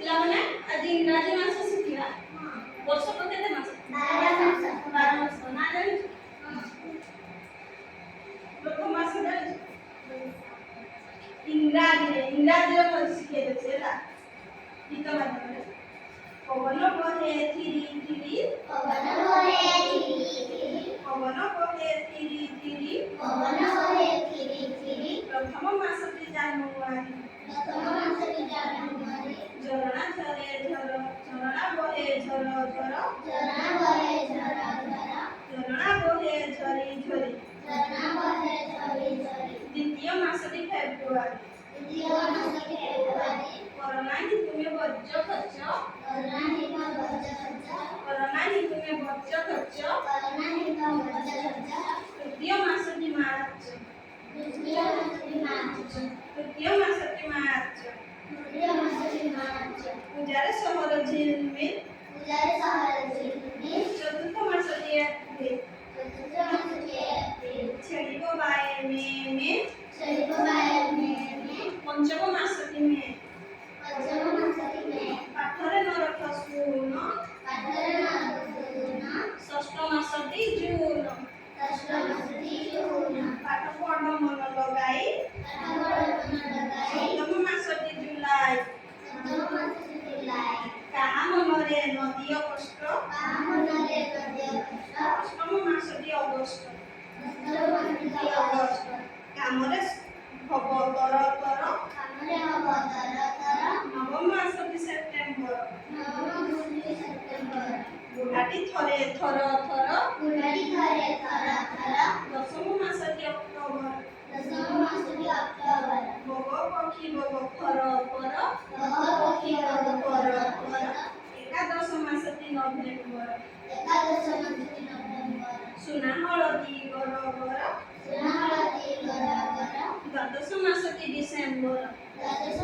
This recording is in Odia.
ପିଲାମାନେ ଆଜି ଇଂରାଜୀ ମାସ ଶିଖିବା। ବର୍ଷକ କେତେ ମାସ? 12 ମାସ। ନା ଜାଣିଛୁ? ପ୍ରଥମ ମାସ ଜାଣିଛୁ? ଇଂରାଜୀରେ ମୋତେ ଶିଖେଇ ଦେଉଛି ହେଲା ଗୀତ ମାଧ୍ୟମରେ। ପବନ ବହେ ଥିରି ଥିରି, ପବନ ବହେ ଥିରି ଥିରି, ପବନ ବହେ ଥିରି ଥିରି, ପବନ ବହେ ଥିରି ଥିରି, ପ୍ରଥମ ମାସଟି ଜାନୁଆରୀ, ପ୍ରଥମ ମାସଟି ଜାନୁଆରୀ, ଝରଣା ଝରେ ଝର, ଝରଣା ବହେ ଝର ଝର, ଝରଣା ବହେ ଝର ଝର, ଝରଣା ବହେ ଝରି ଝରି, ଝରଣା ବହେ ଝରି ଝରି, ଦ୍ୱିତୀୟ ମାସଟି ଫେବୃଆରୀ, ଦ୍ୱିତୀୟ ମାସଟି ଫେବୃଆରୀ, କରନାହିଁ ତୁମେ ବର୍ଜ୍ୟ ଖର୍ଚ୍ଚ, କରନାହିଁ ବର୍ଜ୍ୟ ଖର୍ଚ୍ଚ, କରନାହିଁ ତୁମେ ବର୍ଜ୍ୟ ଖର୍ଚ୍ଚ, କରନାହିଁ ବର୍ଜ୍ୟ ଖର୍ଚ୍ଚ, ତୃତୀୟ ମାସଟି ମାର୍ଚ୍ଚ, ତୃତୀୟ ମାସଟି ମାର୍ଚ୍ଚ, ତୃତୀୟ ମାସଟି ମାର୍ଚ୍ଚ, ତୃତୀୟ ମାସଟି ମାର୍ଚ୍ଚ, ପୂଜାରେ ସହର ଝିଲମିଲ, ପୂଜାରେ ସହର ଝିଲମିଲ, ଚତୁର୍ଥ ମାସଟି ଏପ୍ରିଲ, ଚତୁର୍ଥ ମାସଟି ଏପ୍ରିଲ, ଛେଳିବ ବାଏ ମେ ମେ, ଛେଳିବ ବାଏ ମେ ମେ, ପଞ୍ଚମ ମାସଟି ମେ, ପଞ୍ଚମ ମାସଟି ମେ, ପାଠରେ ନରକ ଶୂନ, ପାଠରେ ନରକ ଶୂନ, ଷଷ୍ଠ ମାସଟି ଜୁନ, ଷଷ୍ଠ ମାସଟି ଜୁନ, ପାଠ ପଢ଼ ମନ ଲଗାଇ, ପାଠ ପଢ଼ ମନ ଲଗାଇ, ସପ୍ତମ ମାସଟି ଜୁଲାଇ, ସପ୍ତମ ମାସଟି ଜୁଲାଇ, କାହା ମନରେ ନଦିଅ କଷ୍ଟ, କାହା ମନରେ ନଦିଅ କଷ୍ଟ, ଅଷ୍ଟମ ମାସଟି ଅଗଷ୍ଟ, ଅଷ୍ଟମ ମାସଟି ଅଗଷ୍ଟ, କାମରେ ହବ ତରତର, କାମରେ ହବ ତରତର, ନବମ ମାସଟି ସେପ୍ଟେମ୍ବର, ନବମ ମାସଟି ସେପ୍ଟେମ୍ବର, ବୁଢ଼ାଟି ଥରେ ଥର ଥର, ବୁଢ଼ାଟି ଥରେ ଥର ଥର, ଦଶମ ମାସଟି ଅକ୍ଟୋବର, ଦଶମ ମାସଟି ଅକ୍ଟୋବର, ବଗ ପକ୍ଷୀ ବଗ ଫର ଫର, ବଗ ପକ୍ଷୀ ବଗ ଫର ଫର, ଏକାଦଶ ମାସଟି ନଭେମ୍ବର, ଏକାଦଶ ମାସଟି ନଭେମ୍ବର, ସୁନା ହଳଦୀ ଗର ଗର, ସୁନା ହଳଦୀ ଗର ଗର, ଦ୍ୱାଦଶ ମାସଟି ଡିସେମ୍ବର, ଦ୍ୱାଦଶ